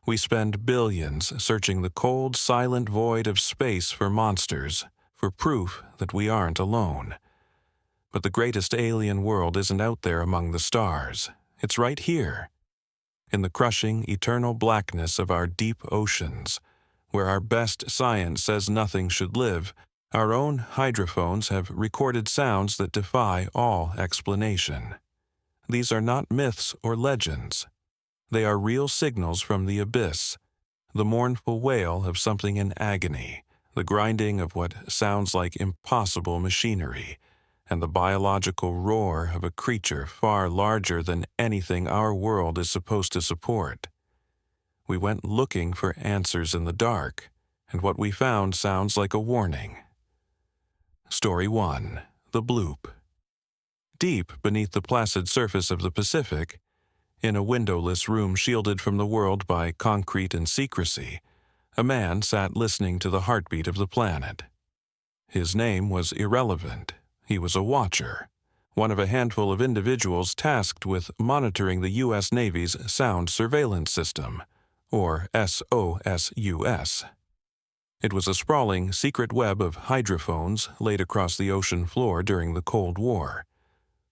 We spend billions searching the cold, silent void of space for monsters, for proof that we aren't alone. But the greatest alien world isn't out there among the stars. It's right here, in the crushing, eternal blackness of our deep oceans, where our best science says nothing should live. Our own hydrophones have recorded sounds that defy all explanation. These are not myths or legends. They are real signals from the abyss, the mournful wail of something in agony, the grinding of what sounds like impossible machinery, and the biological roar of a creature far larger than anything our world is supposed to support. We went looking for answers in the dark, and what we found sounds like a warning. Story 1. The Bloop. Deep beneath the placid surface of the Pacific, in a windowless room shielded from the world by concrete and secrecy, a man sat listening to the heartbeat of the planet. His name was irrelevant. He was a watcher, one of a handful of individuals tasked with monitoring the U.S. Navy's Sound Surveillance System, or SOSUS. It was a sprawling secret web of hydrophones laid across the ocean floor during the Cold War,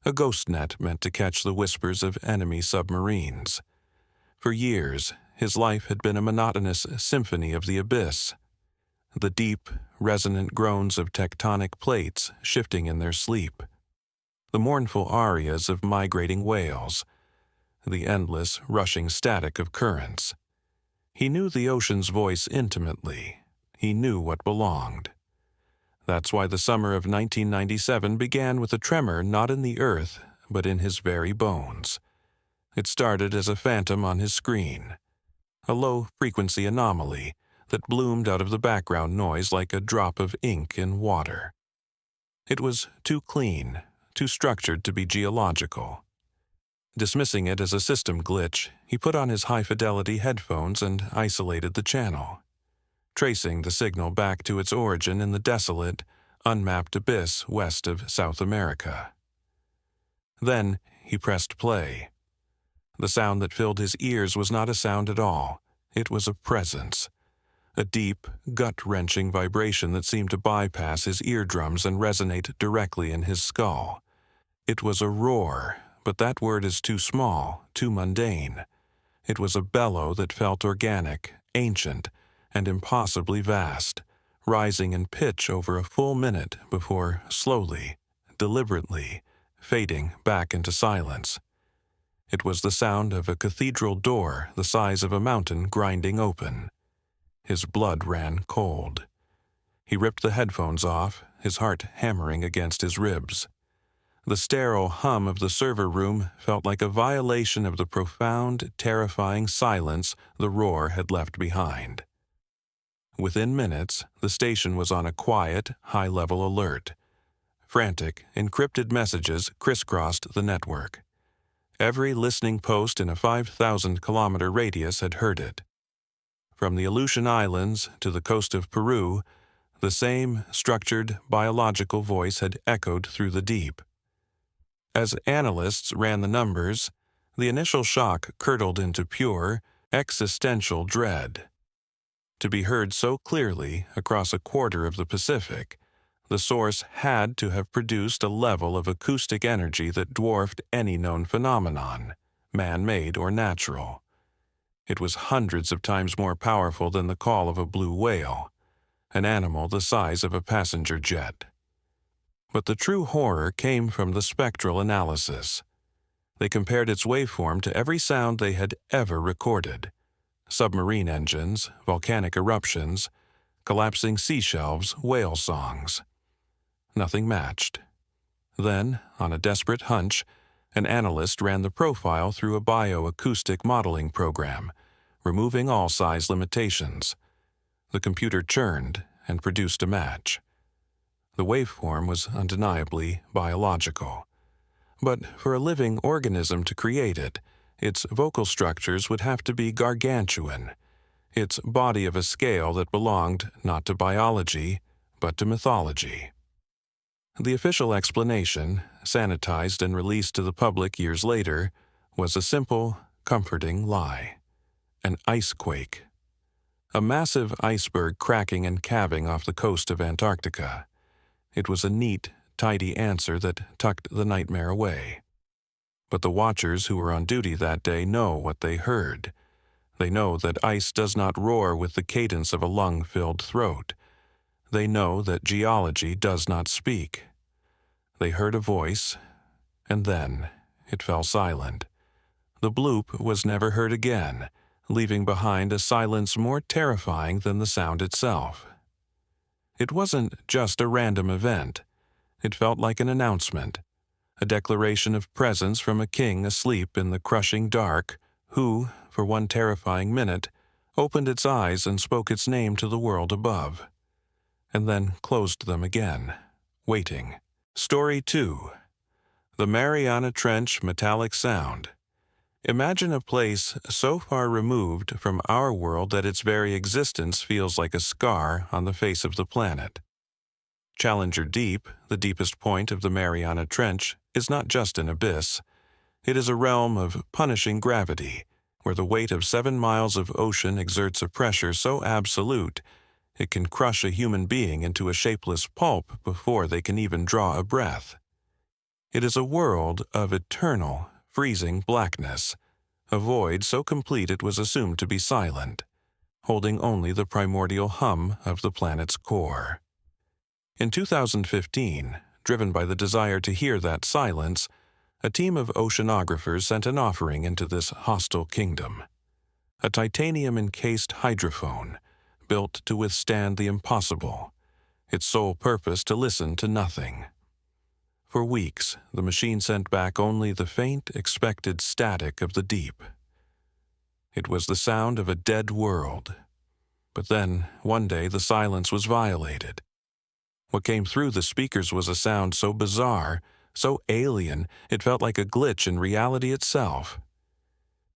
a ghost net meant to catch the whispers of enemy submarines. For years, his life had been a monotonous symphony of the abyss, the deep, resonant groans of tectonic plates shifting in their sleep, the mournful arias of migrating whales, the endless, rushing static of currents. He knew the ocean's voice intimately. He knew what belonged. That's why the summer of 1997 began with a tremor not in the earth, but in his very bones. It started as a phantom on his screen, a low-frequency anomaly that bloomed out of the background noise like a drop of ink in water. It was too clean, too structured to be geological. Dismissing it as a system glitch, he put on his high-fidelity headphones and isolated the channel, tracing the signal back to its origin in the desolate, unmapped abyss west of South America. Then he pressed play. The sound that filled his ears was not a sound at all. It was a presence, a deep, gut-wrenching vibration that seemed to bypass his eardrums and resonate directly in his skull. It was a roar, but that word is too small, too mundane. It was a bellow that felt organic, ancient, and impossibly vast, rising in pitch over a full minute before slowly, deliberately, fading back into silence. It was the sound of a cathedral door the size of a mountain grinding open. His blood ran cold. He ripped the headphones off, his heart hammering against his ribs. The sterile hum of the server room felt like a violation of the profound, terrifying silence the roar had left behind. Within minutes, the station was on a quiet, high-level alert. Frantic, encrypted messages crisscrossed the network. Every listening post in a 5,000-kilometer radius had heard it. From the Aleutian Islands to the coast of Peru, the same structured, biological voice had echoed through the deep. As analysts ran the numbers, the initial shock curdled into pure, existential dread. To be heard so clearly across a quarter of the Pacific, the source had to have produced a level of acoustic energy that dwarfed any known phenomenon, man-made or natural. It was hundreds of times more powerful than the call of a blue whale, an animal the size of a passenger jet. But the true horror came from the spectral analysis. They compared its waveform to every sound they had ever recorded: submarine engines, volcanic eruptions, collapsing sea shelves, whale songs. Nothing matched. Then, on a desperate hunch, an analyst ran the profile through a bioacoustic modeling program, removing all size limitations. The computer churned and produced a match. The waveform was undeniably biological. But for a living organism to create it, its vocal structures would have to be gargantuan, its body of a scale that belonged not to biology, but to mythology. The official explanation, sanitized and released to the public years later, was a simple, comforting lie. an ice quake. A massive iceberg cracking and calving off the coast of Antarctica. It was a neat, tidy answer that tucked the nightmare away. But the watchers who were on duty that day know what they heard. They know that ice does not roar with the cadence of a lung-filled throat. They know that geology does not speak. They heard a voice, and then it fell silent. The bloop was never heard again, leaving behind a silence more terrifying than the sound itself. It wasn't just a random event. It felt like an announcement, a declaration of presence from a king asleep in the crushing dark, who, for one terrifying minute, opened its eyes and spoke its name to the world above, and then closed them again, waiting. Story 2. The Mariana Trench Metallic Sound. Imagine a place so far removed from our world that its very existence feels like a scar on the face of the planet. Challenger Deep, the deepest point of the Mariana Trench, is not just an abyss. It is a realm of punishing gravity, where the weight of 7 miles of ocean exerts a pressure so absolute it can crush a human being into a shapeless pulp before they can even draw a breath. It is a world of eternal, freezing blackness, a void so complete it was assumed to be silent, holding only the primordial hum of the planet's core. In 2015, driven by the desire to hear that silence, a team of oceanographers sent an offering into this hostile kingdom. A titanium-encased hydrophone, built to withstand the impossible, its sole purpose to listen to nothing. For weeks, the machine sent back only the faint, expected static of the deep. It was the sound of a dead world. But then, one day, the silence was violated. What came through the speakers was a sound so bizarre, so alien, it felt like a glitch in reality itself.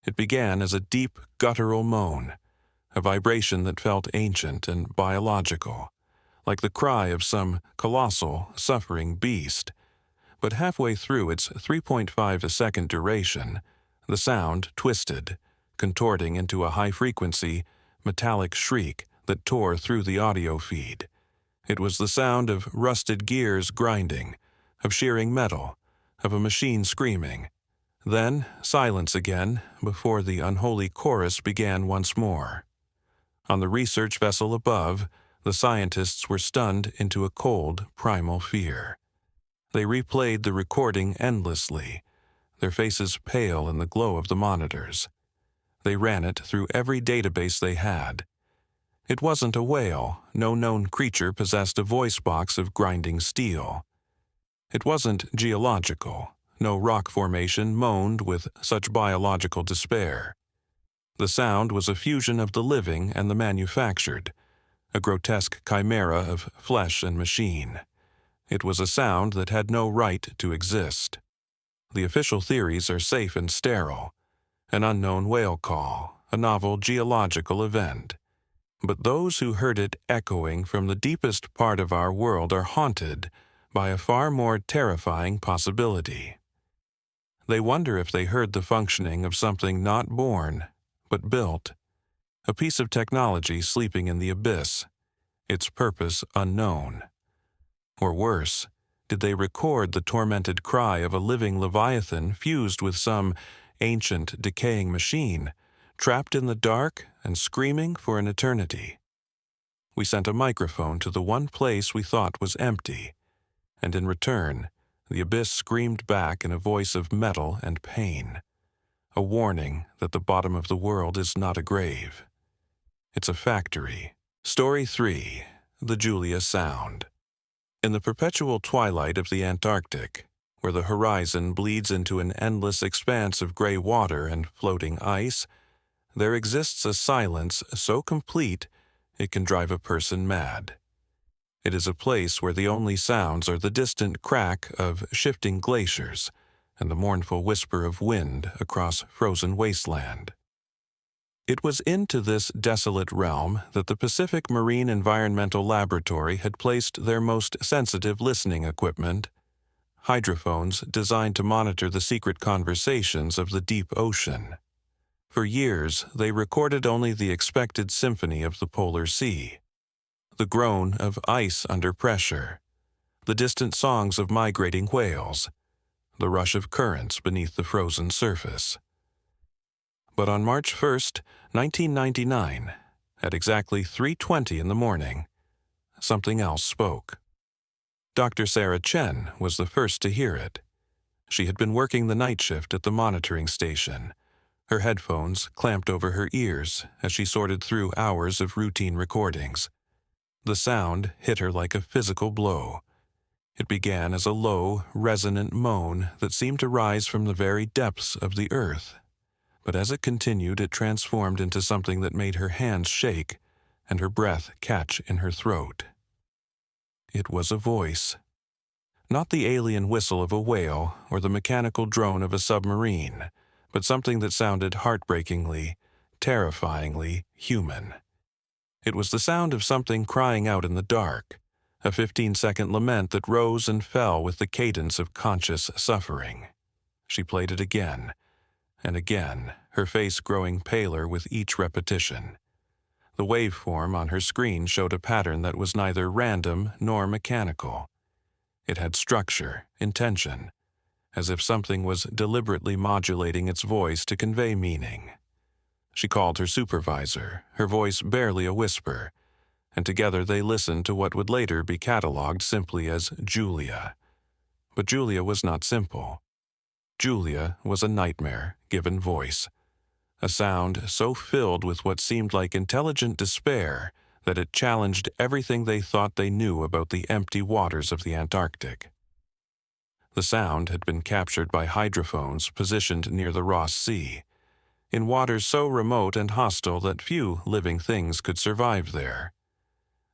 It began as a deep, guttural moan, a vibration that felt ancient and biological, like the cry of some colossal, suffering beast. But halfway through its 3.5-second duration, the sound twisted, contorting into a high-frequency, metallic shriek that tore through the audio feed. It was the sound of rusted gears grinding, of shearing metal, of a machine screaming. Then silence again before the unholy chorus began once more. On the research vessel above, the scientists were stunned into a cold, primal fear. They replayed the recording endlessly, their faces pale in the glow of the monitors. They ran it through every database they had. It wasn't a whale. No known creature possessed a voice box of grinding steel. It wasn't geological. No rock formation moaned with such biological despair. The sound was a fusion of the living and the manufactured, a grotesque chimera of flesh and machine. It was a sound that had no right to exist. The official theories are safe and sterile, an unknown whale call, a novel geological event. But those who heard it echoing from the deepest part of our world are haunted by a far more terrifying possibility. They wonder if they heard the functioning of something not born, but built, a piece of technology sleeping in the abyss, its purpose unknown. Or worse, did they record the tormented cry of a living leviathan fused with some ancient, decaying machine, trapped in the dark and screaming for an eternity? We sent a microphone to the one place we thought was empty, and in return, the abyss screamed back in a voice of metal and pain, a warning that the bottom of the world is not a grave. It's a factory. Story 3. The Julia Sound. In the perpetual twilight of the Antarctic, where the horizon bleeds into an endless expanse of gray water and floating ice, there exists a silence so complete it can drive a person mad. It is a place where the only sounds are the distant crack of shifting glaciers and the mournful whisper of wind across frozen wasteland. It was into this desolate realm that the Pacific Marine Environmental Laboratory had placed their most sensitive listening equipment, hydrophones designed to monitor the secret conversations of the deep ocean. For years, they recorded only the expected symphony of the polar sea, the groan of ice under pressure, the distant songs of migrating whales, the rush of currents beneath the frozen surface. But on March 1st, 1999, at exactly 3:20 in the morning, something else spoke. Dr. Sarah Chen was the first to hear it. She had been working the night shift at the monitoring station, her headphones clamped over her ears as she sorted through hours of routine recordings. The sound hit her like a physical blow. It began as a low, resonant moan that seemed to rise from the very depths of the earth. But as it continued, it transformed into something that made her hands shake and her breath catch in her throat. It was a voice. Not the alien whistle of a whale or the mechanical drone of a submarine, but something that sounded heartbreakingly, terrifyingly human. It was the sound of something crying out in the dark, a 15-second lament that rose and fell with the cadence of conscious suffering. She played it again, and again, her face growing paler with each repetition. The waveform on her screen showed a pattern that was neither random nor mechanical. It had structure, intention, as if something was deliberately modulating its voice to convey meaning. She called her supervisor, her voice barely a whisper, and together they listened to what would later be cataloged simply as Julia. But Julia was not simple. Julia was a nightmare given voice, a sound so filled with what seemed like intelligent despair that it challenged everything they thought they knew about the empty waters of the Antarctic. The sound had been captured by hydrophones positioned near the Ross Sea, in waters so remote and hostile that few living things could survive there.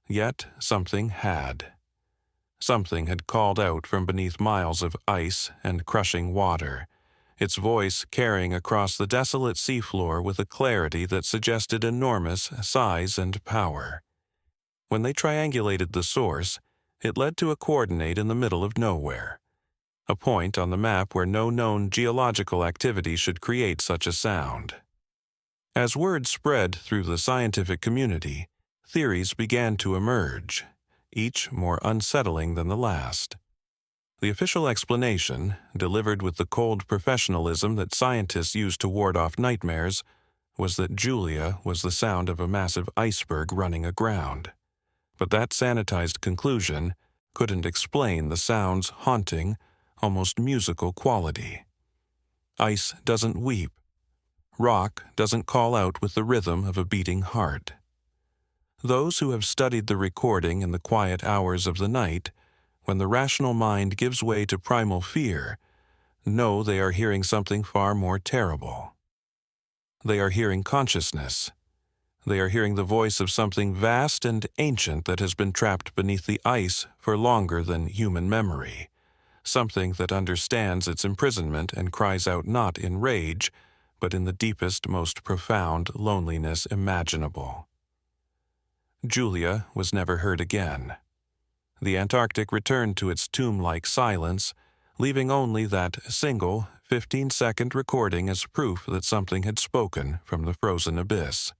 Yet something had. Something had called out from beneath miles of ice and crushing water, its voice carrying across the desolate seafloor with a clarity that suggested enormous size and power. When they triangulated the source, it led to a coordinate in the middle of nowhere, a point on the map where no known geological activity should create such a sound. As word spread through the scientific community, theories began to emerge, each more unsettling than the last. The official explanation, delivered with the cold professionalism that scientists use to ward off nightmares, was that Julia was the sound of a massive iceberg running aground. But that sanitized conclusion couldn't explain the sound's haunting, almost musical quality. Ice doesn't weep. Rock doesn't call out with the rhythm of a beating heart. Those who have studied the recording in the quiet hours of the night, when the rational mind gives way to primal fear, know they are hearing something far more terrible. They are hearing consciousness. They are hearing the voice of something vast and ancient that has been trapped beneath the ice for longer than human memory, something that understands its imprisonment and cries out not in rage, but in the deepest, most profound loneliness imaginable. Julia was never heard again. The Antarctic returned to its tomb-like silence, leaving only that single 15-second recording as proof that something had spoken from the frozen abyss.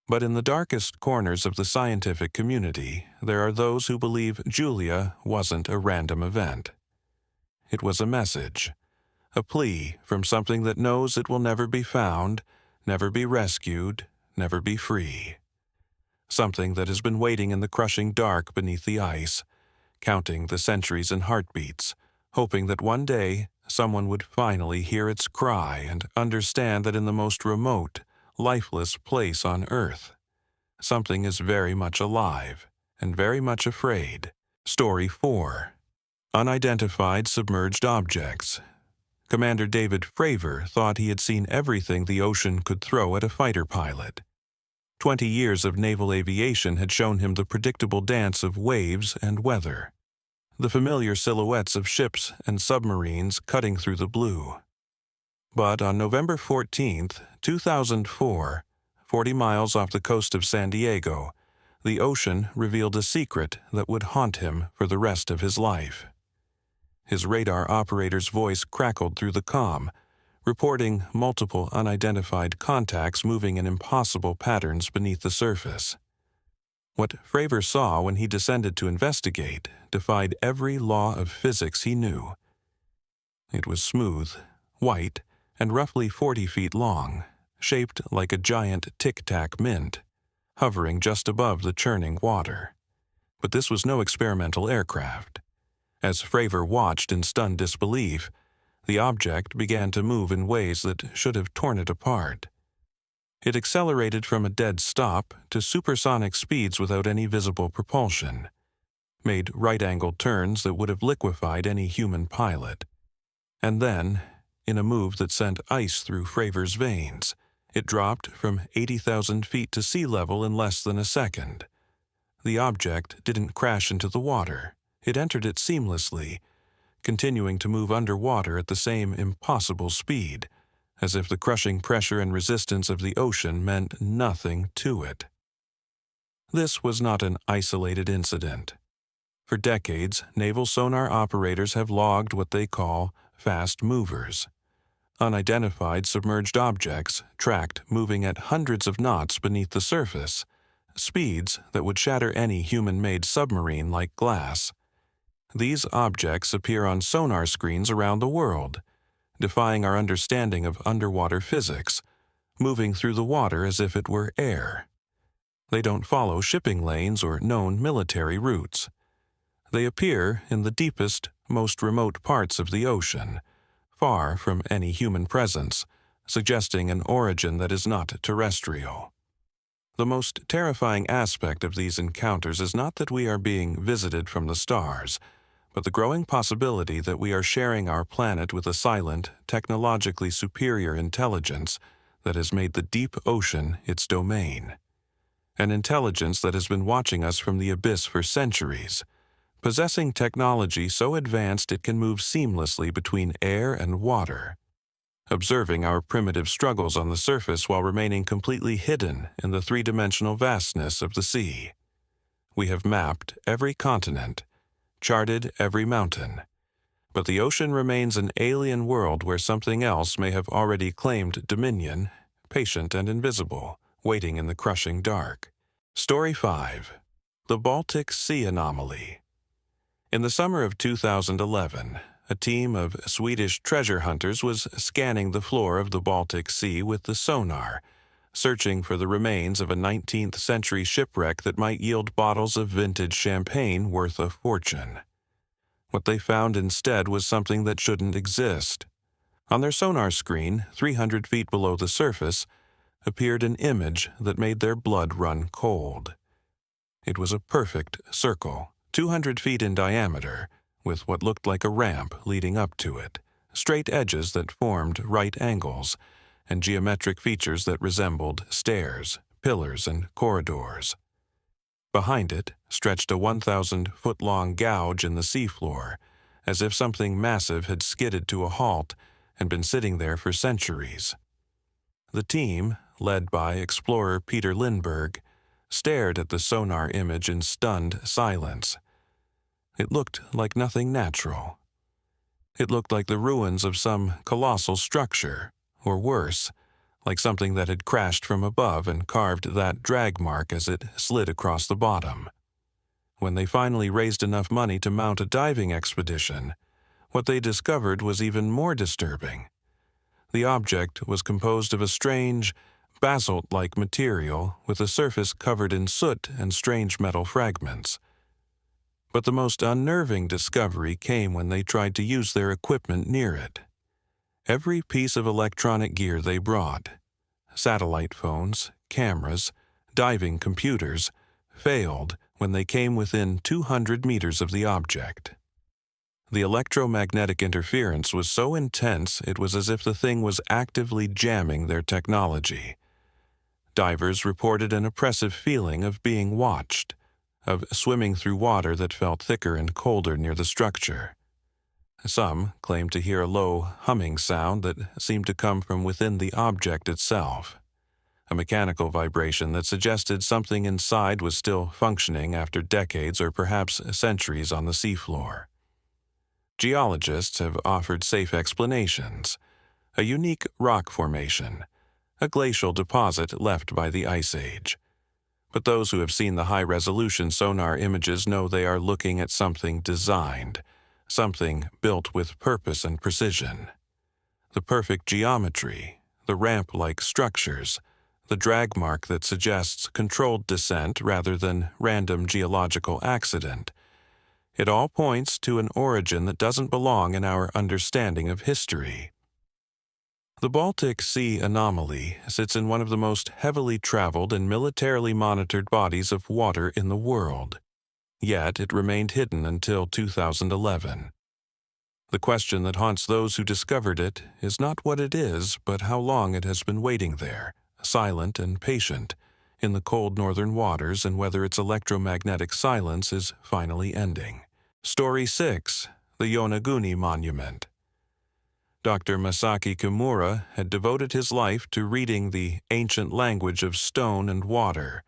But in the darkest corners of the scientific community, there are those who believe Julia wasn't a random event. It was a message, a plea from something that knows it will never be found, never be rescued, never be free. Something that has been waiting in the crushing dark beneath the ice, counting the centuries and heartbeats, hoping that one day someone would finally hear its cry and understand that in the most remote, lifeless place on Earth, something is very much alive and very much afraid. Story 4. Unidentified Submerged Objects. Commander David Fravor thought he had seen everything the ocean could throw at a fighter pilot. 20 years of naval aviation had shown him the predictable dance of waves and weather, the familiar silhouettes of ships and submarines cutting through the blue. But on November 14, 2004, 40 miles off the coast of San Diego, the ocean revealed a secret that would haunt him for the rest of his life. His radar operator's voice crackled through the comm, reporting multiple unidentified contacts moving in impossible patterns beneath the surface. What Fravor saw when he descended to investigate defied every law of physics he knew. It was smooth, white, and roughly 40 feet long, shaped like a giant tic-tac mint, hovering just above the churning water. But this was no experimental aircraft. As Fravor watched in stunned disbelief, the object began to move in ways that should have torn it apart. It accelerated from a dead stop to supersonic speeds without any visible propulsion, made right-angled turns that would have liquefied any human pilot. And then, in a move that sent ice through Fravor's veins, it dropped from 80,000 feet to sea level in less than a second. The object didn't crash into the water. It entered it seamlessly, continuing to move underwater at the same impossible speed, as if the crushing pressure and resistance of the ocean meant nothing to it. This was not an isolated incident. For decades, naval sonar operators have logged what they call fast movers, unidentified submerged objects tracked moving at hundreds of knots beneath the surface, speeds that would shatter any human-made submarine like glass. These objects appear on sonar screens around the world, defying our understanding of underwater physics, moving through the water as if it were air. They don't follow shipping lanes or known military routes. They appear in the deepest, most remote parts of the ocean, far from any human presence, suggesting an origin that is not terrestrial. The most terrifying aspect of these encounters is not that we are being visited from the stars, but the growing possibility that we are sharing our planet with a silent, technologically superior intelligence that has made the deep ocean its domain. An intelligence that has been watching us from the abyss for centuries, possessing technology so advanced it can move seamlessly between air and water, observing our primitive struggles on the surface while remaining completely hidden in the three-dimensional vastness of the sea. We have mapped every continent, charted every mountain, but the ocean remains an alien world where something else may have already claimed dominion, patient and invisible, waiting in the crushing dark. Story 5. The Baltic Sea Anomaly. In the summer of 2011, a team of Swedish treasure hunters was scanning the floor of the Baltic Sea with the sonar, searching for the remains of a 19th century shipwreck that might yield bottles of vintage champagne worth a fortune. What they found instead was something that shouldn't exist. On their sonar screen, 300 feet below the surface, appeared an image that made their blood run cold. It was a perfect circle, 200 feet in diameter, with what looked like a ramp leading up to it, straight edges that formed right angles, and geometric features that resembled stairs, pillars, and corridors. Behind it stretched a 1,000-foot-long gouge in the seafloor, as if something massive had skidded to a halt and been sitting there for centuries. The team, led by explorer Peter Lindbergh, stared at the sonar image in stunned silence. It looked like nothing natural. It looked like the ruins of some colossal structure, or worse, like something that had crashed from above and carved that drag mark as it slid across the bottom. When they finally raised enough money to mount a diving expedition, what they discovered was even more disturbing. The object was composed of a strange, basalt-like material with a surface covered in soot and strange metal fragments. But the most unnerving discovery came when they tried to use their equipment near it. Every piece of electronic gear they brought, satellite phones, cameras, diving computers, failed when they came within 200 meters of the object. The electromagnetic interference was so intense it was as if the thing was actively jamming their technology. Divers reported an oppressive feeling of being watched, of swimming through water that felt thicker and colder near the structure. Some claimed to hear a low, humming sound that seemed to come from within the object itself, a mechanical vibration that suggested something inside was still functioning after decades or perhaps centuries on the seafloor. Geologists have offered safe explanations. a unique rock formation, a glacial deposit left by the Ice Age. But those who have seen the high-resolution sonar images know they are looking at something designed, something built with purpose and precision. The perfect geometry, the ramp-like structures, the drag mark that suggests controlled descent rather than random geological accident. It all points to an origin that doesn't belong in our understanding of history. The Baltic Sea Anomaly sits in one of the most heavily traveled and militarily monitored bodies of water in the world. Yet it remained hidden until 2011. The question that haunts those who discovered it is not what it is, but how long it has been waiting there, silent and patient, in the cold northern waters, and whether its electromagnetic silence is finally ending. Story 6. The Yonaguni Monument. Dr. Masaki Kimura had devoted his life to reading the ancient language of stone and water,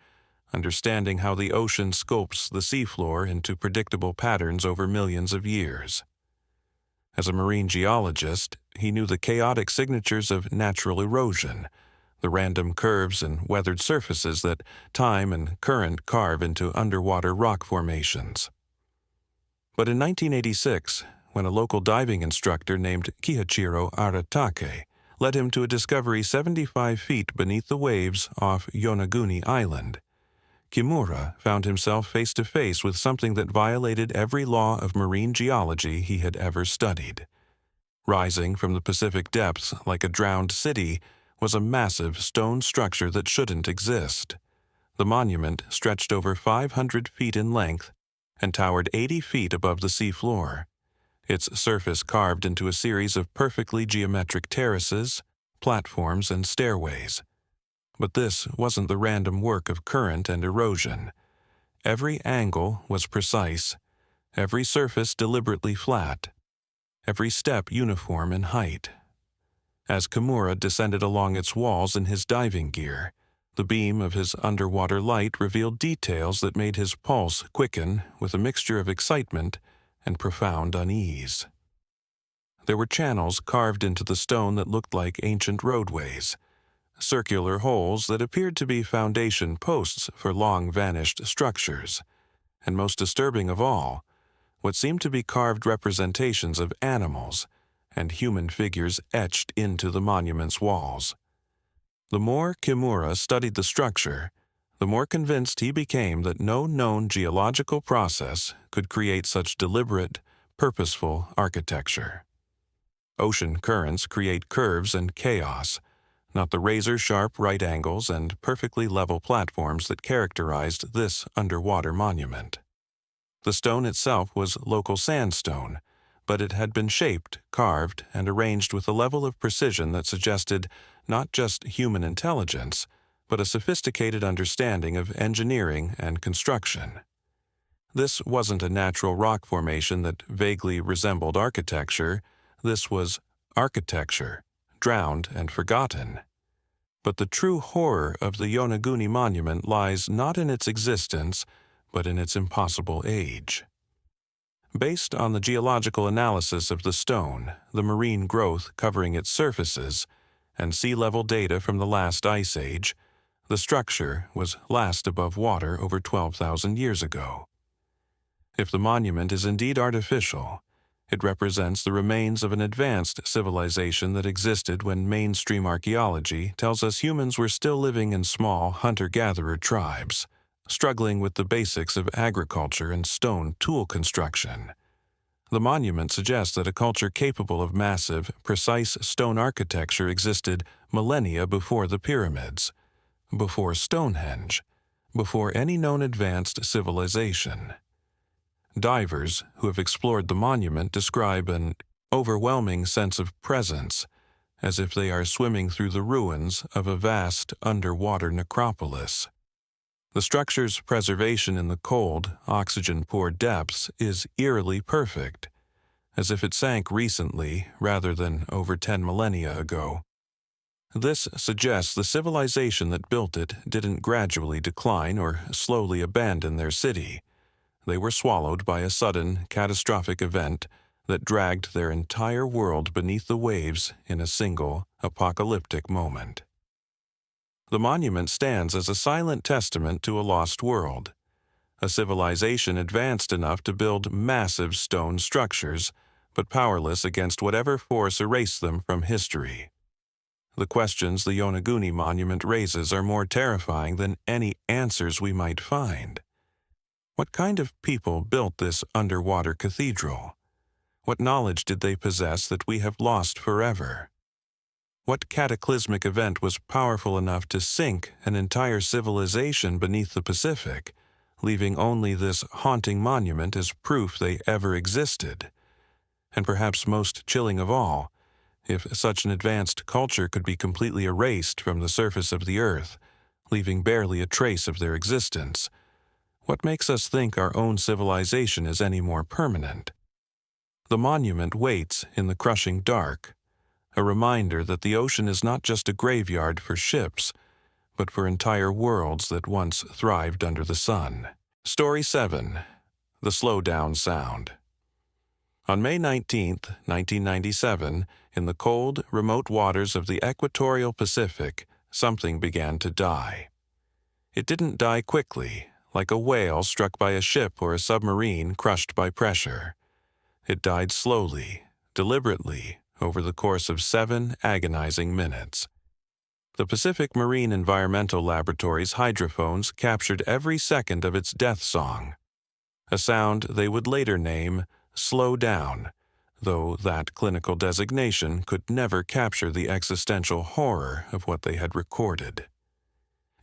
understanding how the ocean sculpts the seafloor into predictable patterns over millions of years. As a marine geologist, he knew the chaotic signatures of natural erosion, the random curves and weathered surfaces that time and current carve into underwater rock formations. But in 1986, when a local diving instructor named Kihachiro Aratake led him to a discovery 75 feet beneath the waves off Yonaguni Island, Kimura found himself face to face with something that violated every law of marine geology he had ever studied. Rising from the Pacific depths like a drowned city was a massive stone structure that shouldn't exist. The monument stretched over 500 feet in length and towered 80 feet above the seafloor, its surface carved into a series of perfectly geometric terraces, platforms, and stairways. But this wasn't the random work of current and erosion. Every angle was precise, every surface deliberately flat, every step uniform in height. As Kimura descended along its walls in his diving gear, the beam of his underwater light revealed details that made his pulse quicken with a mixture of excitement and profound unease. There were channels carved into the stone that looked like ancient roadways, circular holes that appeared to be foundation posts for long-vanished structures, and most disturbing of all, what seemed to be carved representations of animals and human figures etched into the monument's walls. The more Kimura studied the structure, the more convinced he became that no known geological process could create such deliberate, purposeful architecture. Ocean currents create curves and chaos, not the razor-sharp right angles and perfectly level platforms that characterized this underwater monument. The stone itself was local sandstone, but it had been shaped, carved, and arranged with a level of precision that suggested not just human intelligence, but a sophisticated understanding of engineering and construction. This wasn't a natural rock formation that vaguely resembled architecture. This was architecture, drowned and forgotten. But the true horror of the Yonaguni monument lies not in its existence, but in its impossible age. Based on the geological analysis of the stone, the marine growth covering its surfaces, and sea level data from the last ice age, the structure was last above water over 12,000 years ago. If the monument is indeed artificial, it represents the remains of an advanced civilization that existed when mainstream archaeology tells us humans were still living in small hunter-gatherer tribes, struggling with the basics of agriculture and stone tool construction. The monument suggests that a culture capable of massive, precise stone architecture existed millennia before the pyramids, before Stonehenge, before any known advanced civilization. Divers who have explored the monument describe an overwhelming sense of presence, as if they are swimming through the ruins of a vast underwater necropolis. The structure's preservation in the cold, oxygen-poor depths is eerily perfect, as if it sank recently rather than over 10 millennia ago. This suggests the civilization that built it didn't gradually decline or slowly abandon their city. They were swallowed by a sudden, catastrophic event that dragged their entire world beneath the waves in a single, apocalyptic moment. The monument stands as a silent testament to a lost world, a civilization advanced enough to build massive stone structures, but powerless against whatever force erased them from history. The questions the Yonaguni monument raises are more terrifying than any answers we might find. What kind of people built this underwater cathedral? What knowledge did they possess that we have lost forever? What cataclysmic event was powerful enough to sink an entire civilization beneath the Pacific, leaving only this haunting monument as proof they ever existed? And perhaps most chilling of all, if such an advanced culture could be completely erased from the surface of the Earth, leaving barely a trace of their existence, what makes us think our own civilization is any more permanent? The monument waits in the crushing dark, a reminder that the ocean is not just a graveyard for ships, but for entire worlds that once thrived under the sun. Story 7. The Slowdown Sound. On May 19, 1997, in the cold, remote waters of the equatorial Pacific, something began to die. It didn't die quickly, like a whale struck by a ship or a submarine crushed by pressure. It died slowly, deliberately, over the course of 7 agonizing minutes. The Pacific Marine Environmental Laboratory's hydrophones captured every second of its death song, a sound they would later name "slow down," though that clinical designation could never capture the existential horror of what they had recorded.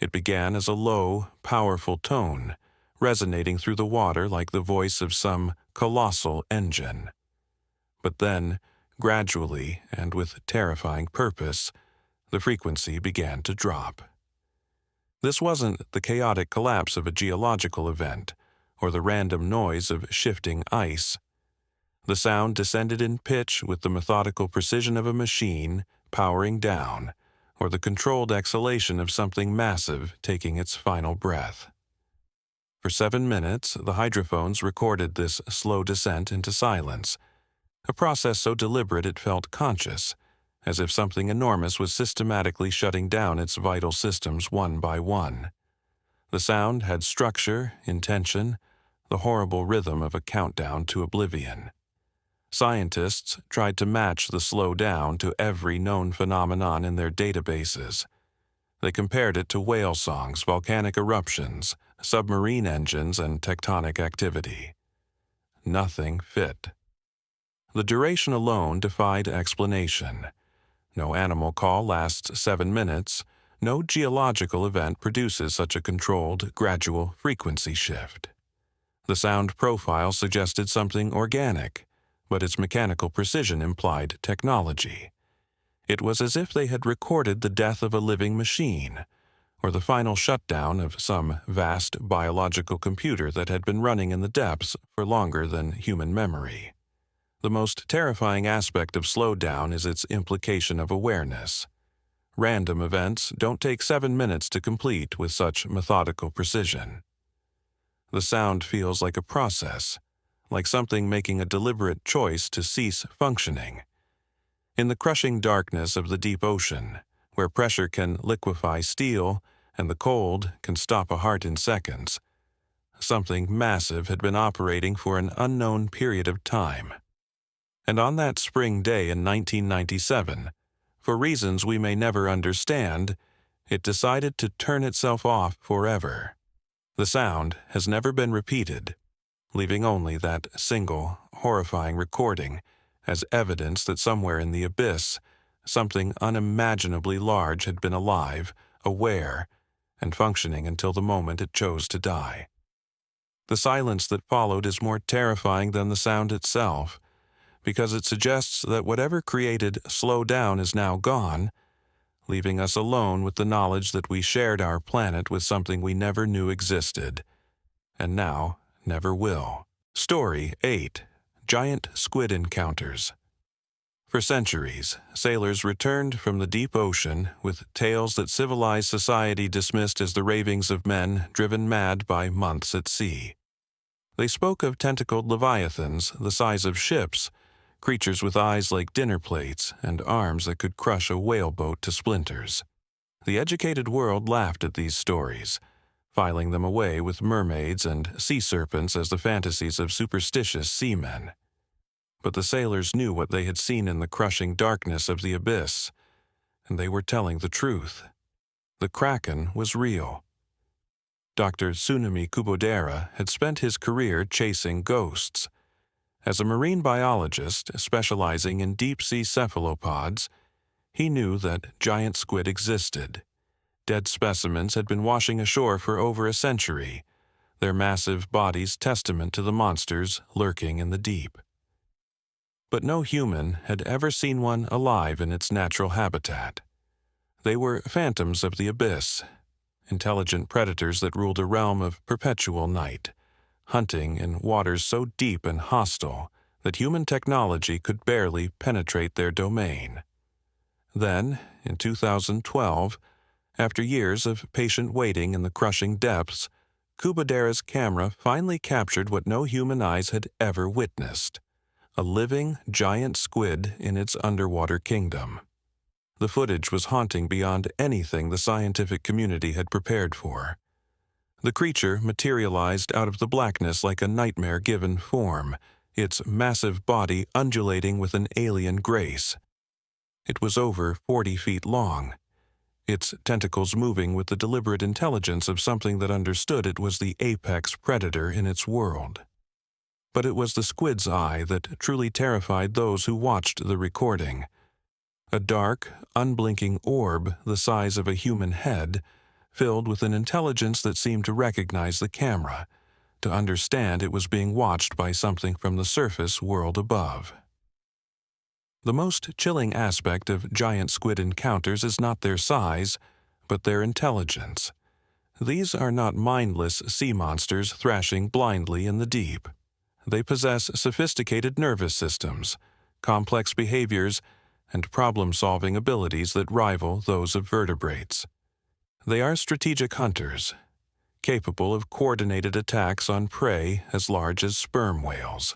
It began as a low, powerful tone, resonating through the water like the voice of some colossal engine. But then, gradually and with terrifying purpose, the frequency began to drop. This wasn't the chaotic collapse of a geological event or the random noise of shifting ice. The sound descended in pitch with the methodical precision of a machine powering down, or the controlled exhalation of something massive taking its final breath. For 7 minutes, the hydrophones recorded this slow descent into silence, a process so deliberate it felt conscious, as if something enormous was systematically shutting down its vital systems one by one. The sound had structure, intention, the horrible rhythm of a countdown to oblivion. Scientists tried to match the slow down to every known phenomenon in their databases. They compared it to whale songs, volcanic eruptions, submarine engines, and tectonic activity. Nothing fit. The duration alone defied explanation. No animal call lasts 7 minutes. No geological event produces such a controlled, gradual frequency shift. The sound profile suggested something organic, but its mechanical precision implied technology. It was as if they had recorded the death of a living machine, or the final shutdown of some vast biological computer that had been running in the depths for longer than human memory. The most terrifying aspect of slowdown is its implication of awareness. Random events don't take 7 minutes to complete with such methodical precision. The sound feels like a process, like something making a deliberate choice to cease functioning. In the crushing darkness of the deep ocean, where pressure can liquefy steel and the cold can stop a heart in seconds, something massive had been operating for an unknown period of time. And on that spring day in 1997, for reasons we may never understand, it decided to turn itself off forever. The sound has never been repeated, leaving only that single, horrifying recording as evidence that somewhere in the abyss, something unimaginably large had been alive, aware, and functioning until the moment it chose to die. The silence that followed is more terrifying than the sound itself, because it suggests that whatever created slow down is now gone, leaving us alone with the knowledge that we shared our planet with something we never knew existed, and now never will. Story 8. Giant Squid Encounters. For centuries, sailors returned from the deep ocean with tales that civilized society dismissed as the ravings of men driven mad by months at sea. They spoke of tentacled leviathans the size of ships, creatures with eyes like dinner plates and arms that could crush a whaleboat to splinters. The educated world laughed at these stories, filing them away with mermaids and sea serpents as the fantasies of superstitious seamen. But the sailors knew what they had seen in the crushing darkness of the abyss, and they were telling the truth. The Kraken was real. Dr. Tsunami Kubodera had spent his career chasing ghosts. As a marine biologist specializing in deep-sea cephalopods, he knew that giant squid existed. Dead specimens had been washing ashore for over a century, their massive bodies testament to the monsters lurking in the deep. But no human had ever seen one alive in its natural habitat. They were phantoms of the abyss, intelligent predators that ruled a realm of perpetual night, hunting in waters so deep and hostile that human technology could barely penetrate their domain. Then, in 2012, after years of patient waiting in the crushing depths, Kubodera's camera finally captured what no human eyes had ever witnessed: a living giant squid in its underwater kingdom. The footage was haunting beyond anything the scientific community had prepared for. The creature materialized out of the blackness like a nightmare-given form, its massive body undulating with an alien grace. It was over 40 feet long, its tentacles moving with the deliberate intelligence of something that understood it was the apex predator in its world. But it was the squid's eye that truly terrified those who watched the recording. A dark, unblinking orb the size of a human head, filled with an intelligence that seemed to recognize the camera, to understand it was being watched by something from the surface world above. The most chilling aspect of giant squid encounters is not their size, but their intelligence. These are not mindless sea monsters thrashing blindly in the deep. They possess sophisticated nervous systems, complex behaviors, and problem-solving abilities that rival those of vertebrates. They are strategic hunters, capable of coordinated attacks on prey as large as sperm whales.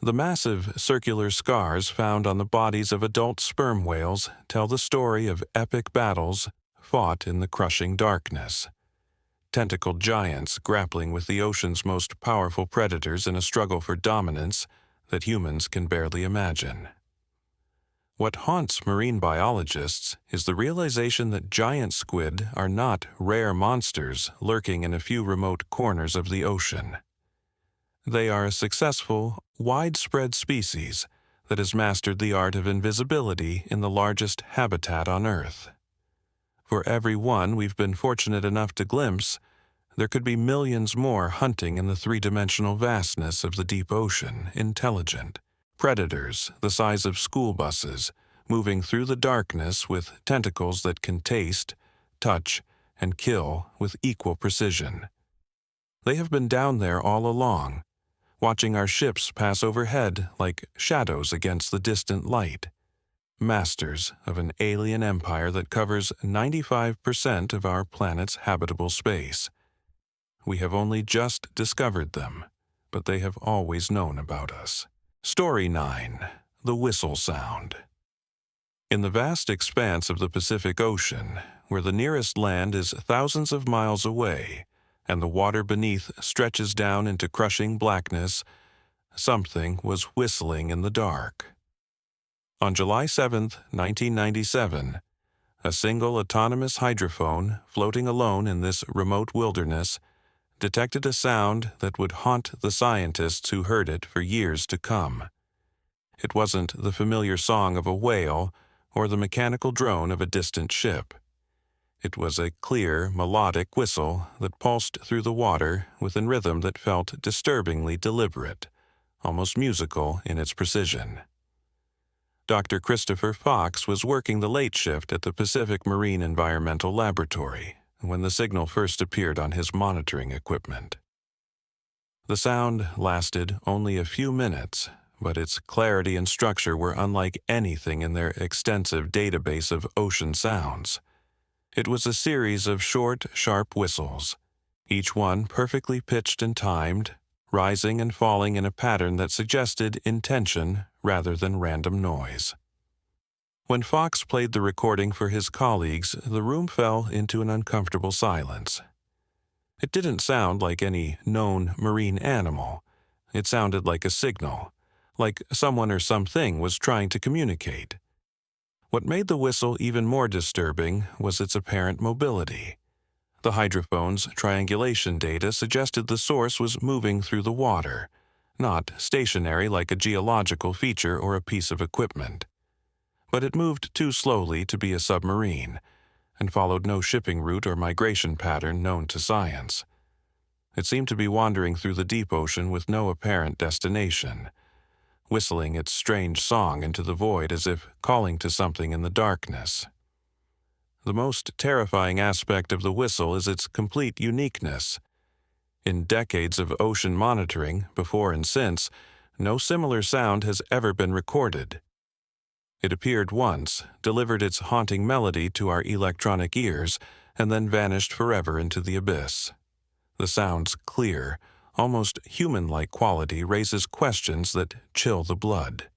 The massive circular scars found on the bodies of adult sperm whales tell the story of epic battles fought in the crushing darkness. Tentacled giants grappling with the ocean's most powerful predators in a struggle for dominance that humans can barely imagine. What haunts marine biologists is the realization that giant squid are not rare monsters lurking in a few remote corners of the ocean. They are a successful, widespread species that has mastered the art of invisibility in the largest habitat on Earth. For every one we've been fortunate enough to glimpse, there could be millions more hunting in the three-dimensional vastness of the deep ocean, intelligent. Predators the size of school buses, moving through the darkness with tentacles that can taste, touch, and kill with equal precision. They have been down there all along, watching our ships pass overhead like shadows against the distant light. Masters of an alien empire that covers 95% of our planet's habitable space. We have only just discovered them, but they have always known about us. Story 9. The Whistle Sound. In the vast expanse of the Pacific Ocean, where the nearest land is thousands of miles away, and the water beneath stretches down into crushing blackness, something was whistling in the dark. On July 7, 1997, a single autonomous hydrophone floating alone in this remote wilderness detected a sound that would haunt the scientists who heard it for years to come. It wasn't the familiar song of a whale or the mechanical drone of a distant ship. It was a clear, melodic whistle that pulsed through the water with a rhythm that felt disturbingly deliberate, almost musical in its precision. Dr. Christopher Fox was working the late shift at the Pacific Marine Environmental Laboratory when the signal first appeared on his monitoring equipment. The sound lasted only a few minutes, but its clarity and structure were unlike anything in their extensive database of ocean sounds. It was a series of short, sharp whistles, each one perfectly pitched and timed, rising and falling in a pattern that suggested intention rather than random noise. When Fox played the recording for his colleagues, the room fell into an uncomfortable silence. It didn't sound like any known marine animal. It sounded like a signal, like someone or something was trying to communicate. What made the whistle even more disturbing was its apparent mobility. The hydrophone's triangulation data suggested the source was moving through the water, not stationary like a geological feature or a piece of equipment. But it moved too slowly to be a submarine, and followed no shipping route or migration pattern known to science. It seemed to be wandering through the deep ocean with no apparent destination, whistling its strange song into the void as if calling to something in the darkness. The most terrifying aspect of the whistle is its complete uniqueness. In decades of ocean monitoring, before and since, no similar sound has ever been recorded. It appeared once, delivered its haunting melody to our electronic ears, and then vanished forever into the abyss. The sound's clear, almost human-like quality raises questions that chill the blood.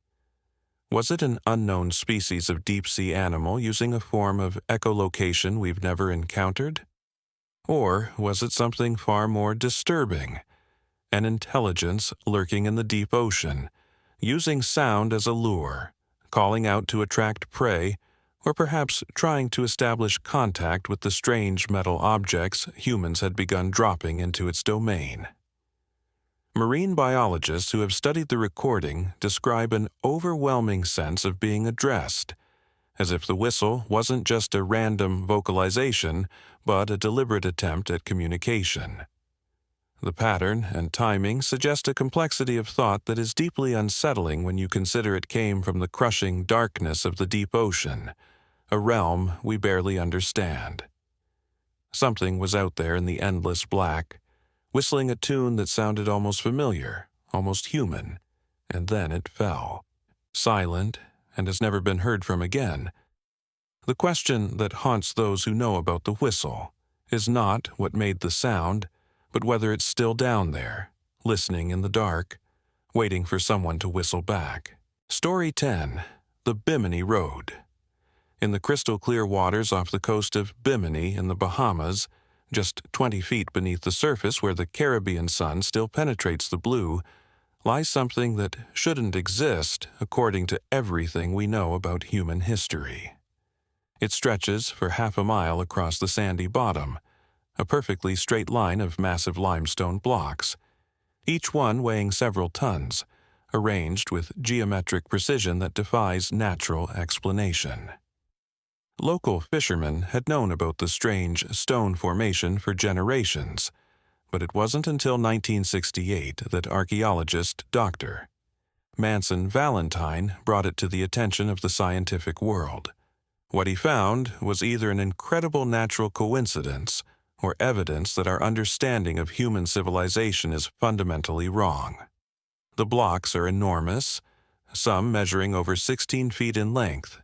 Was it an unknown species of deep-sea animal using a form of echolocation we've never encountered? Or was it something far more disturbing, an intelligence lurking in the deep ocean, using sound as a lure, calling out to attract prey, or perhaps trying to establish contact with the strange metal objects humans had begun dropping into its domain? Marine biologists who have studied the recording describe an overwhelming sense of being addressed, as if the whistle wasn't just a random vocalization, but a deliberate attempt at communication. The pattern and timing suggest a complexity of thought that is deeply unsettling when you consider it came from the crushing darkness of the deep ocean, a realm we barely understand. Something was out there in the endless black, whistling a tune that sounded almost familiar, almost human, and then it fell, silent, and has never been heard from again. The question that haunts those who know about the whistle is not what made the sound, but whether it's still down there, listening in the dark, waiting for someone to whistle back. Story 10. The Bimini Road. In the crystal-clear waters off the coast of Bimini in the Bahamas, just 20 feet beneath the surface where the Caribbean sun still penetrates the blue, lies something that shouldn't exist according to everything we know about human history. It stretches for half a mile across the sandy bottom, a perfectly straight line of massive limestone blocks, each one weighing several tons, arranged with geometric precision that defies natural explanation. Local fishermen had known about the strange stone formation for generations, but it wasn't until 1968 that archaeologist Dr. Manson Valentine brought it to the attention of the scientific world. What he found was either an incredible natural coincidence or evidence that our understanding of human civilization is fundamentally wrong. The blocks are enormous, some measuring over 16 feet in length,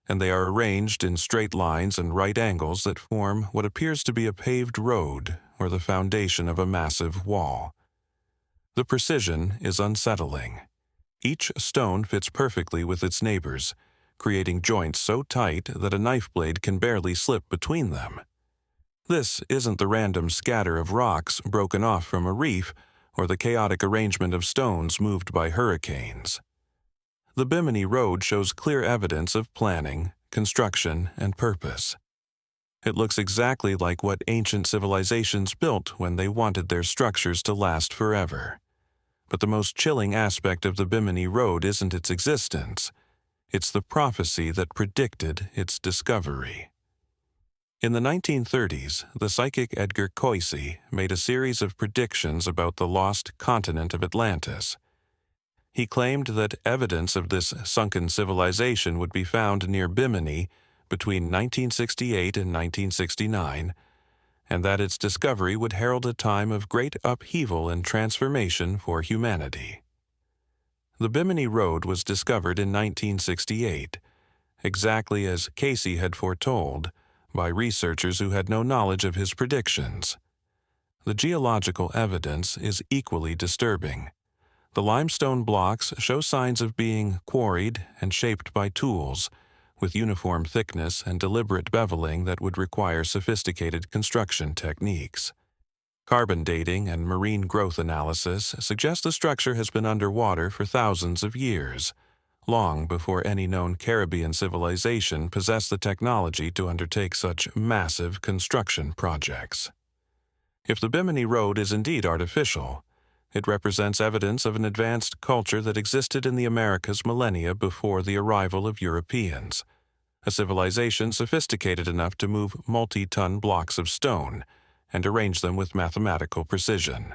and they are arranged in straight lines and right angles that form what appears to be a paved road or the foundation of a massive wall. The precision is unsettling. Each stone fits perfectly with its neighbors, creating joints so tight that a knife blade can barely slip between them. This isn't the random scatter of rocks broken off from a reef or the chaotic arrangement of stones moved by hurricanes. The Bimini Road shows clear evidence of planning, construction, and purpose. It looks exactly like what ancient civilizations built when they wanted their structures to last forever. But the most chilling aspect of the Bimini Road isn't its existence. It's the prophecy that predicted its discovery. In the 1930s, the psychic Edgar Cayce made a series of predictions about the lost continent of Atlantis. He claimed that evidence of this sunken civilization would be found near Bimini between 1968 and 1969, and that its discovery would herald a time of great upheaval and transformation for humanity. The Bimini Road was discovered in 1968, exactly as Cayce had foretold, by researchers who had no knowledge of his predictions. The geological evidence is equally disturbing. The limestone blocks show signs of being quarried and shaped by tools, with uniform thickness and deliberate beveling that would require sophisticated construction techniques. Carbon dating and marine growth analysis suggest the structure has been underwater for thousands of years, long before any known Caribbean civilization possessed the technology to undertake such massive construction projects. If the Bimini Road is indeed artificial, it represents evidence of an advanced culture that existed in the Americas millennia before the arrival of Europeans, a civilization sophisticated enough to move multi-ton blocks of stone and arrange them with mathematical precision.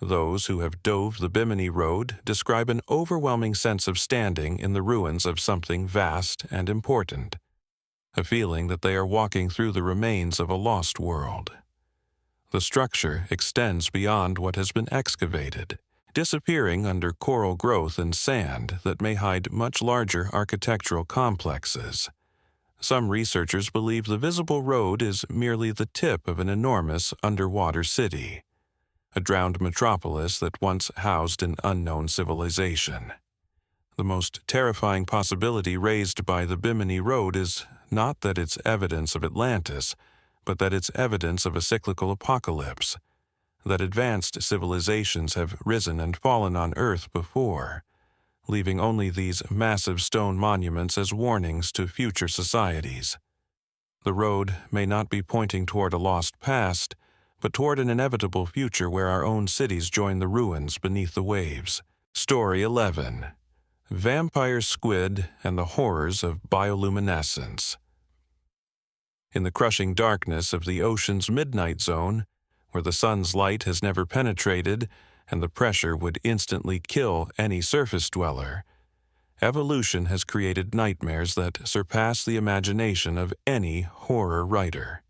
Those who have dove the Bimini Road describe an overwhelming sense of standing in the ruins of something vast and important, a feeling that they are walking through the remains of a lost world. The structure extends beyond what has been excavated, disappearing under coral growth and sand that may hide much larger architectural complexes. Some researchers believe the visible road is merely the tip of an enormous underwater city, a drowned metropolis that once housed an unknown civilization. The most terrifying possibility raised by the Bimini Road is not that it's evidence of Atlantis, but that it's evidence of a cyclical apocalypse, that advanced civilizations have risen and fallen on Earth before, leaving only these massive stone monuments as warnings to future societies. The road may not be pointing toward a lost past, but toward an inevitable future where our own cities join the ruins beneath the waves. Story 11. Vampire Squid and the Horrors of Bioluminescence. In the crushing darkness of the ocean's midnight zone, where the sun's light has never penetrated and the pressure would instantly kill any surface dweller, evolution has created nightmares that surpass the imagination of any horror writer.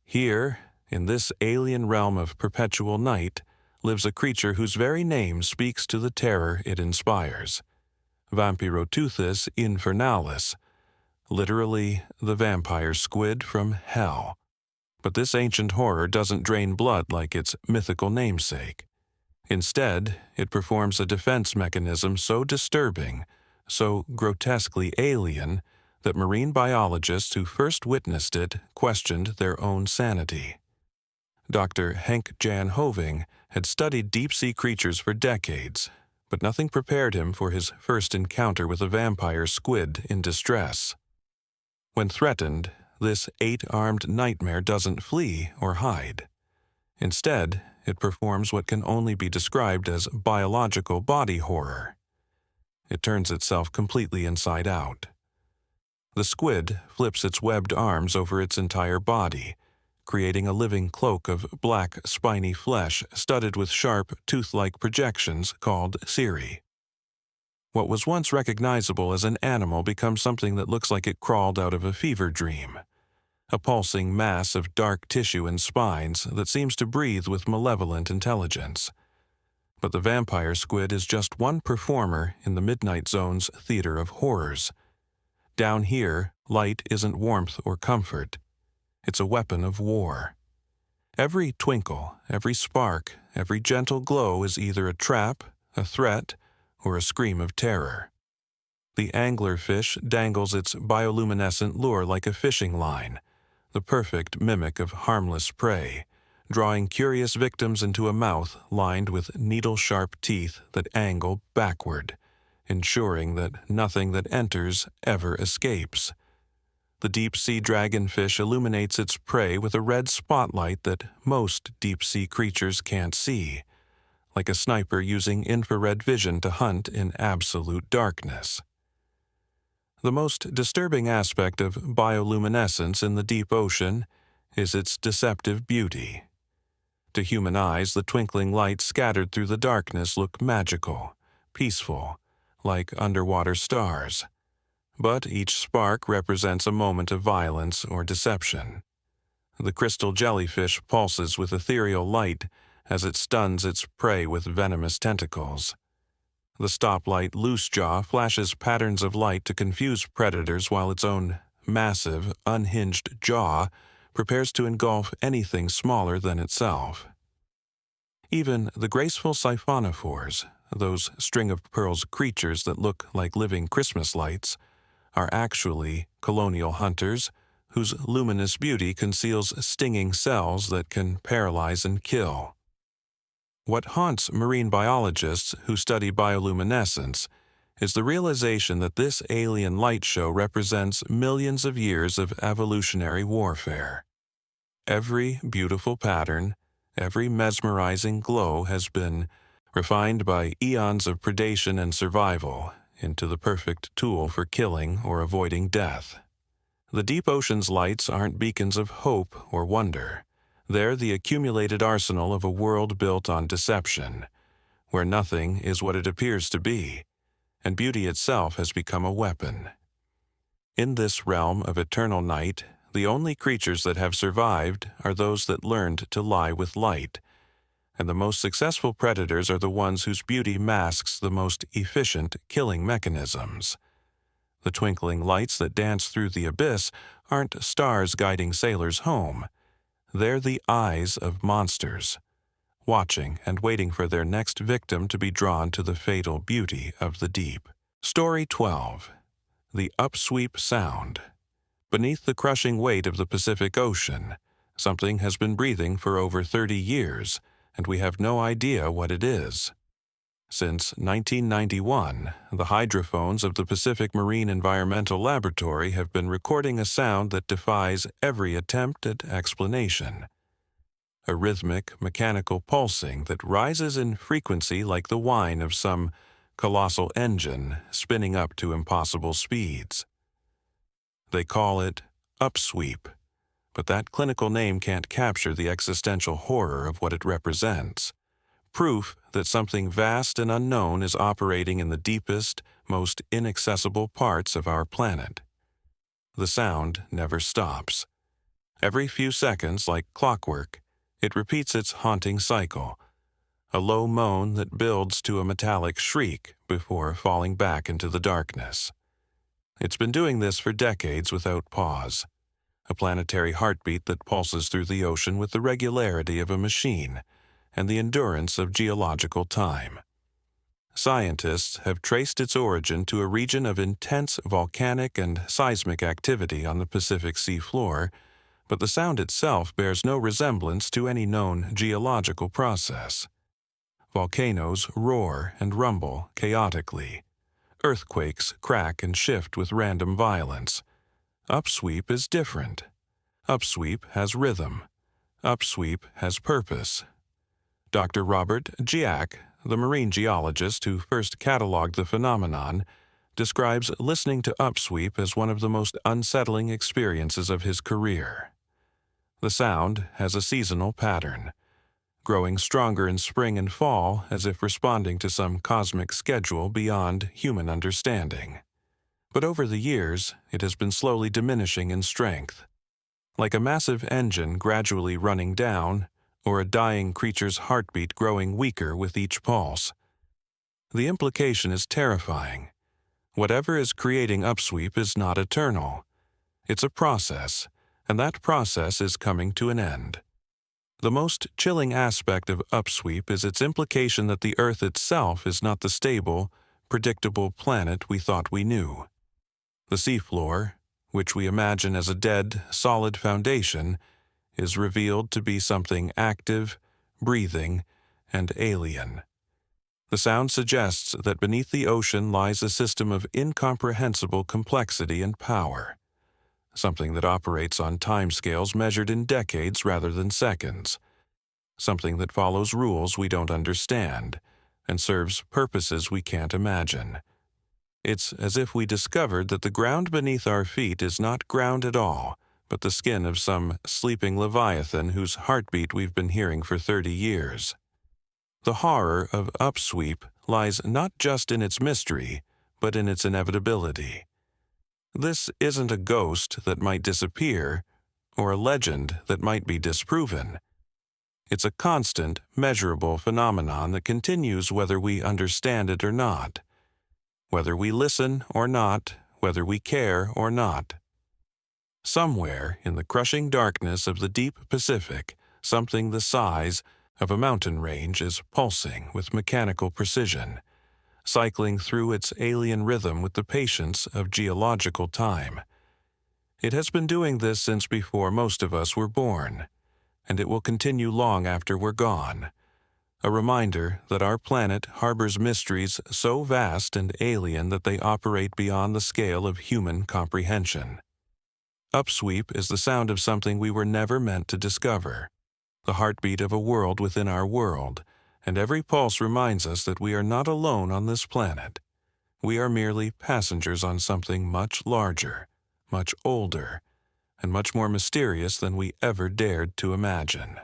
Here, in this alien realm of perpetual night, lives a creature whose very name speaks to the terror it inspires. Vampiroteuthis infernalis, literally the vampire squid from hell. But this ancient horror doesn't drain blood like its mythical namesake. Instead, it performs a defense mechanism so disturbing, so grotesquely alien, that marine biologists who first witnessed it questioned their own sanity. Dr. Henk Jan Hoving had studied deep-sea creatures for decades, but nothing prepared him for his first encounter with a vampire squid in distress. When threatened, this 8-armed nightmare doesn't flee or hide. Instead, it performs what can only be described as biological body horror. It turns itself completely inside out. The squid flips its webbed arms over its entire body, creating a living cloak of black, spiny flesh studded with sharp, tooth-like projections called cirri. What was once recognizable as an animal becomes something that looks like it crawled out of a fever dream, a pulsing mass of dark tissue and spines that seems to breathe with malevolent intelligence. But the vampire squid is just one performer in the Midnight Zone's theater of horrors. Down here, light isn't warmth or comfort. It's a weapon of war. Every twinkle, every spark, every gentle glow is either a trap, a threat, or a scream of terror. The anglerfish dangles its bioluminescent lure like a fishing line, the perfect mimic of harmless prey, drawing curious victims into a mouth lined with needle-sharp teeth that angle backward, ensuring that nothing that enters ever escapes. The deep-sea dragonfish illuminates its prey with a red spotlight that most deep-sea creatures can't see, like a sniper using infrared vision to hunt in absolute darkness. The most disturbing aspect of bioluminescence in the deep ocean is its deceptive beauty. To human eyes, the twinkling lights scattered through the darkness look magical, peaceful, like underwater stars. But each spark represents a moment of violence or deception. The crystal jellyfish pulses with ethereal light as it stuns its prey with venomous tentacles. The stoplight loosejaw flashes patterns of light to confuse predators while its own massive, unhinged jaw prepares to engulf anything smaller than itself. Even the graceful siphonophores, those string-of-pearls creatures that look like living Christmas lights, are actually colonial hunters whose luminous beauty conceals stinging cells that can paralyze and kill. What haunts marine biologists who study bioluminescence is the realization that this alien light show represents millions of years of evolutionary warfare. Every beautiful pattern, every mesmerizing glow has been refined by eons of predation and survival into the perfect tool for killing or avoiding death. The deep ocean's lights aren't beacons of hope or wonder. They're the accumulated arsenal of a world built on deception, where nothing is what it appears to be, and beauty itself has become a weapon. In this realm of eternal night, the only creatures that have survived are those that learned to lie with light, and the most successful predators are the ones whose beauty masks the most efficient killing mechanisms. The twinkling lights that dance through the abyss aren't stars guiding sailors home. They're the eyes of monsters, watching and waiting for their next victim to be drawn to the fatal beauty of the deep. Story 12. The Upsweep Sound. Beneath the crushing weight of the Pacific Ocean, something has been breathing for over 30 years, and we have no idea what it is. Since 1991, the hydrophones of the Pacific Marine Environmental Laboratory have been recording a sound that defies every attempt at explanation. A rhythmic, mechanical pulsing that rises in frequency like the whine of some colossal engine spinning up to impossible speeds. They call it Upsweep, but that clinical name can't capture the existential horror of what it represents. Proof that something vast and unknown is operating in the deepest, most inaccessible parts of our planet. The sound never stops. Every few seconds, like clockwork, it repeats its haunting cycle, a low moan that builds to a metallic shriek before falling back into the darkness. It's been doing this for decades without pause, a planetary heartbeat that pulses through the ocean with the regularity of a machine and the endurance of geological time. Scientists have traced its origin to a region of intense volcanic and seismic activity on the Pacific seafloor, but the sound itself bears no resemblance to any known geological process. Volcanoes roar and rumble chaotically. Earthquakes crack and shift with random violence. Upsweep is different. Upsweep has rhythm. Upsweep has purpose. Dr. Robert Giac, the marine geologist who first cataloged the phenomenon, describes listening to Upsweep as one of the most unsettling experiences of his career. The sound has a seasonal pattern, growing stronger in spring and fall as if responding to some cosmic schedule beyond human understanding. But over the years, it has been slowly diminishing in strength. Like a massive engine gradually running down, or a dying creature's heartbeat growing weaker with each pulse. The implication is terrifying. Whatever is creating Upsweep is not eternal. It's a process, and that process is coming to an end. The most chilling aspect of Upsweep is its implication that the Earth itself is not the stable, predictable planet we thought we knew. The seafloor, which we imagine as a dead, solid foundation, is revealed to be something active, breathing, and alien. The sound suggests that beneath the ocean lies a system of incomprehensible complexity and power, something that operates on timescales measured in decades rather than seconds, something that follows rules we don't understand and serves purposes we can't imagine. It's as if we discovered that the ground beneath our feet is not ground at all, but the skin of some sleeping leviathan whose heartbeat we've been hearing for 30 years. The horror of Upsweep lies not just in its mystery, but in its inevitability. This isn't a ghost that might disappear, or a legend that might be disproven. It's a constant, measurable phenomenon that continues whether we understand it or not, whether we listen or not, whether we care or not. Somewhere in the crushing darkness of the deep Pacific, something the size of a mountain range is pulsing with mechanical precision, cycling through its alien rhythm with the patience of geological time. It has been doing this since before most of us were born, and it will continue long after we're gone. A reminder that our planet harbors mysteries so vast and alien that they operate beyond the scale of human comprehension. Upsweep is the sound of something we were never meant to discover, the heartbeat of a world within our world, and every pulse reminds us that we are not alone on this planet. We are merely passengers on something much larger, much older, and much more mysterious than we ever dared to imagine.